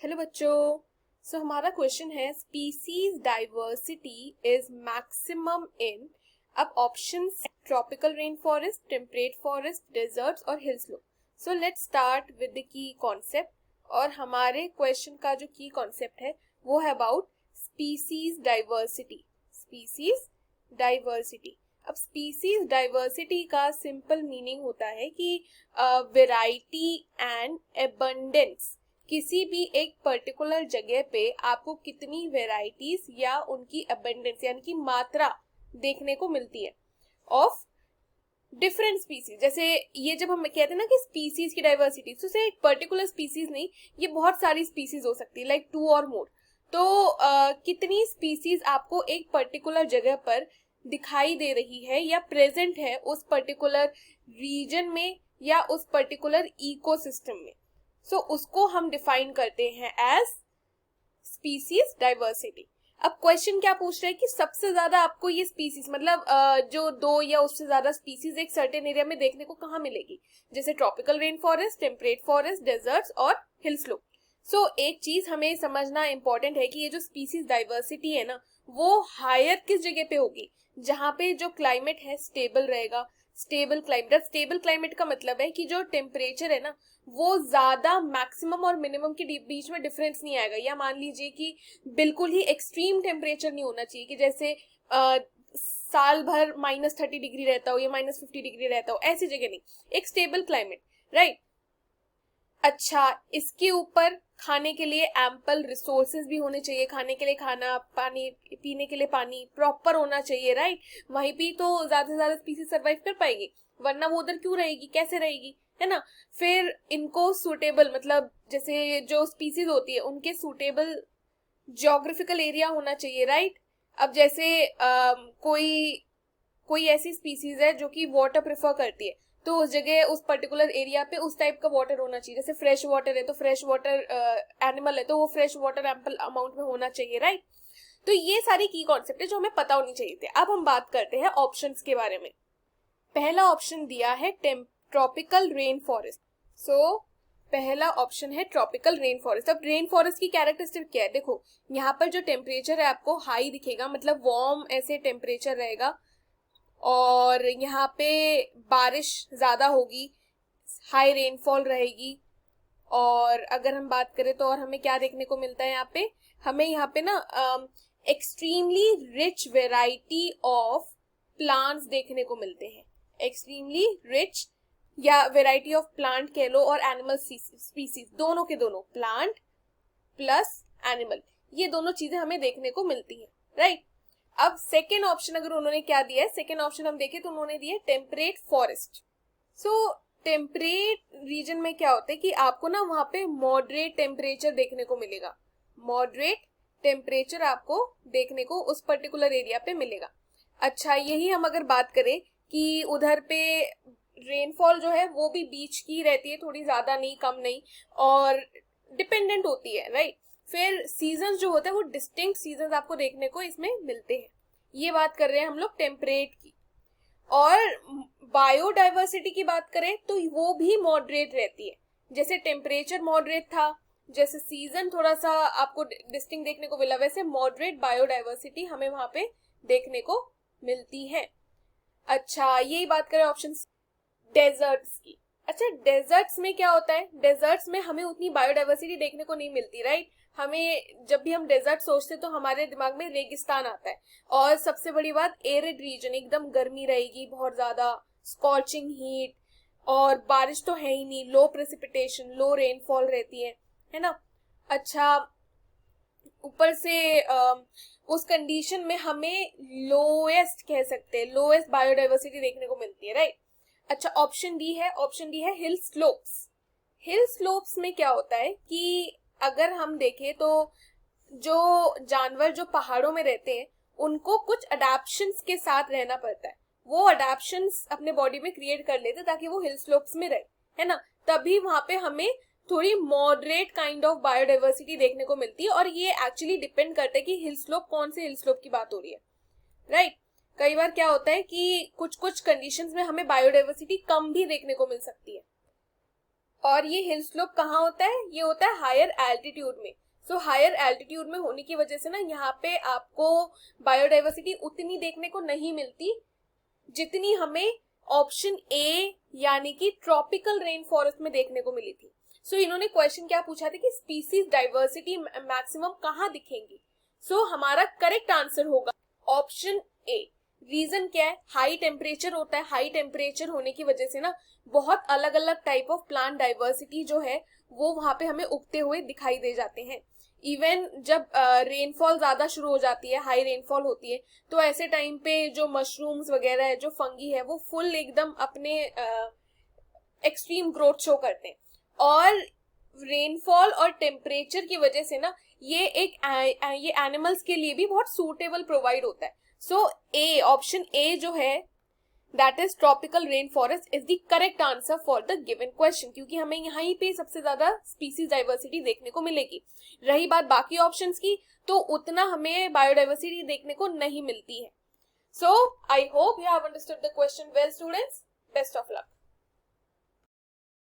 Hello बच्चों। हमारा question है species diversity is maximum in. अब options tropical rain forest, temperate forest, deserts और hill slope. So let's start with the key concept. और हमारे question का जो की कॉन्सेप्ट है वो है about species diversity. Species diversity. अब स्पीसीज डाइवर्सिटी का सिंपल मीनिंग होता है कि वेराइटी एंड एबंडेंस। किसी भी एक पर्टिकुलर जगह पे आपको कितनी वेराइटीज या उनकी अबंडेंस यानी कि मात्रा देखने को मिलती है ऑफ डिफरेंट स्पीसीज। जैसे ये जब हम कहते हैं ना कि स्पीसीज की डाइवर्सिटी, तो से एक पर्टिकुलर स्पीसीज नहीं, ये बहुत सारी स्पीसीज हो सकती है, लाइक 2 और मोर। तो कितनी स्पीसीज आपको एक पर्टिकुलर जगह पर दिखाई दे रही है या प्रेजेंट है उस पर्टिकुलर रीजन में या उस पर्टिकुलर इकोसिस्टम में। सो उसको हम डिफाइन करते हैं एज स्पीसीज डाइवर्सिटी। अब क्वेश्चन क्या पूछ रहे हैं कि सबसे ज्यादा आपको ये स्पीसीज मतलब जो 2 या उससे ज्यादा स्पीसीज एक सर्टेन एरिया में देखने को कहाँ मिलेगी, जैसे tropical rain forest, temperate forest, deserts और हिल स्लोप। सो एक चीज हमें समझना इंपॉर्टेंट है कि ये जो स्पीसीज डाइवर्सिटी है ना, वो हायर किस जगह पे होगी, जहां पे जो क्लाइमेट है स्टेबल रहेगा। स्टेबल क्लाइमेट का मतलब है कि जो टेम्परेचर है ना, वो ज्यादा मैक्सिमम और मिनिमम के बीच में डिफरेंस नहीं आएगा। या मान लीजिए कि बिल्कुल ही एक्सट्रीम टेम्परेचर नहीं होना चाहिए कि जैसे साल भर -30 डिग्री रहता हो या -50 डिग्री रहता हो, ऐसी जगह नहीं। एक स्टेबल क्लाइमेट, राइट। अच्छा, इसके ऊपर खाने के लिए एम्पल रिसोर्सेज भी होने चाहिए। खाने के लिए खाना, पानी पीने के लिए पानी प्रॉपर होना चाहिए, राइट। वहीं पे तो ज्यादा से ज्यादा स्पीसीज सर्वाइव कर पाएगी, वरना वो उधर क्यों रहेगी, कैसे रहेगी, है ना। फिर इनको सूटेबल मतलब जैसे जो स्पीसीज होती है उनके सूटेबल ज्योग्राफिकल एरिया होना चाहिए, राइट। अब जैसे कोई कोई ऐसी स्पीसीज है जो कि वाटर प्रेफर करती है, तो उस जगह उस पर्टिकुलर एरिया पे उस टाइप का वाटर होना चाहिए। जैसे फ्रेश वाटर है तो फ्रेश वाटर एनिमल है तो वो फ्रेश वाटर एम्पल अमाउंट में होना चाहिए, राइट। तो ये सारी की कॉन्सेप्ट है जो हमें पता होनी चाहिए थे। अब हम बात करते हैं ऑप्शंस के बारे में। पहला ऑप्शन दिया है ट्रॉपिकल रेन फॉरेस्ट। सो पहला ऑप्शन है ट्रॉपिकल रेन फॉरेस्ट। अब रेन फॉरेस्ट की कैरेक्टरिस्टिक क्या है, देखो यहाँ पर जो टेम्परेचर है आपको हाई दिखेगा, मतलब वार्म ऐसे टेम्परेचर रहेगा, और यहाँ पे बारिश ज्यादा होगी, हाई रेनफॉल रहेगी। और अगर हम बात करें तो और हमें क्या देखने को मिलता है हमें यहाँ पे ना extremely rich variety of plants देखने को मिलते हैं। एक्सट्रीमली रिच या वेराइटी ऑफ प्लांट कह लो और एनिमल स्पीसीज, दोनों के दोनों, प्लांट प्लस एनिमल, ये दोनों चीजें हमें देखने को मिलती है, राइट। अब सेकेंड ऑप्शन अगर उन्होंने क्या दिया है, सेकेंड ऑप्शन हम देखें तो उन्होंने दिया टेम्परेट फॉरेस्ट। सो टेम्परेट रीजन में क्या होता है कि आपको ना वहां पे मॉडरेट टेम्परेचर देखने को मिलेगा। मॉडरेट टेम्परेचर आपको देखने को उस पर्टिकुलर एरिया पे मिलेगा। अच्छा, यही हम अगर बात करें कि उधर पे रेनफॉल जो है वो भी बीच की रहती है, थोड़ी ज्यादा नहीं कम नहीं, और डिपेंडेंट होती है, राइट। फिर सीजन जो होते हैं वो डिस्टिंक्ट सीजन आपको देखने को इसमें मिलते हैं। ये बात कर रहे हैं हम लोग टेम्परेट की। और बायोडाइवर्सिटी की बात करें तो वो भी मॉडरेट रहती है। जैसे टेम्परेचर मॉडरेट था, जैसे सीजन थोड़ा सा आपको डिस्टिंक्ट देखने को मिला, वैसे मॉडरेट बायोडाइवर्सिटी हमें वहां पे देखने को मिलती है। अच्छा, यही बात करें ऑप्शन डेजर्ट्स की। अच्छा, डेजर्ट्स में क्या होता है, डेजर्ट्स में हमें उतनी बायोडाइवर्सिटी देखने को नहीं मिलती, राइट। हमें जब भी हम डेजर्ट सोचते तो हमारे दिमाग में रेगिस्तान आता है, और सबसे बड़ी बात एरिड रीजन, एकदम गर्मी रहेगी बहुत ज्यादा, स्कॉचिंग हीट, और बारिश तो है ही नहीं, लो प्रेसिपिटेशन, लो रेनफॉल रहती है ना। अच्छा, ऊपर से उस कंडीशन में हमें लोएस्ट कह सकते हैं, लोएस्ट बायोडाइवर्सिटी देखने को मिलती है, राइट। अच्छा, ऑप्शन डी है हिल स्लोप्स। हिल स्लोप्स में क्या होता है कि अगर हम देखें तो जो जानवर जो पहाड़ों में रहते हैं उनको कुछ अडेप्शंस के साथ रहना पड़ता है। वो अडेप्शंस अपने बॉडी में क्रिएट कर लेते ताकि वो हिल स्लोप्स में रहे, है ना। तभी वहां पे हमें थोड़ी मॉडरेट काइंड ऑफ बायोडाइवर्सिटी देखने को मिलती है। और ये एक्चुअली डिपेंड करता है कि हिल स्लोप, कौन से हिल स्लोप की बात हो रही है, राइट। कई बार क्या होता है कि कुछ कुछ कंडीशंस में हमें बायोडाइवर्सिटी कम भी देखने को मिल सकती है। और ये हिल स्लोप कहाँ होता है? ये होता है हायर एल्टीट्यूड में। सो हायर एल्टीट्यूड में होने की वजह से ना यहाँ पे आपको बायोडाइवर्सिटी उतनी देखने को नहीं मिलती जितनी हमें ऑप्शन ए यानी कि ट्रॉपिकल रेन फॉरेस्ट में देखने को मिली थी। सो इन्होंने क्वेश्चन क्या पूछा था कि स्पीसीज डाइवर्सिटी मैक्सिमम कहाँ दिखेंगी? सो हमारा करेक्ट आंसर होगा ऑप्शन ए। रीजन क्या है? हाई टेम्परेचर होता है, हाई टेम्परेचर होने की वजह से ना बहुत अलग अलग टाइप ऑफ प्लांट डाइवर्सिटी जो है वो वहां पे हमें उगते हुए दिखाई दे जाते हैं। इवन जब रेनफॉल ज्यादा शुरू हो जाती है, हाई रेनफॉल होती है, तो ऐसे टाइम पे जो मशरूम्स वगैरह है, जो फंगी है, वो फुल एकदम अपने एक्सट्रीम ग्रोथ शो करते हैं। और रेनफॉल और टेम्परेचर की वजह से ना ये एनिमल्स के लिए भी बहुत सूटेबल प्रोवाइड होता है। सो ए, ऑप्शन ए जो है that is tropical rain forest is the correct answer for the given question, क्योंकि हमें यहाँ पे सबसे ज्यादा स्पीसीज डाइवर्सिटी देखने को मिलेगी। रही बात बाकी ऑप्शंस की, तो उतना हमें बायोडाइवर्सिटी देखने को नहीं मिलती है। So I hope you have understood the question well students. Best of luck.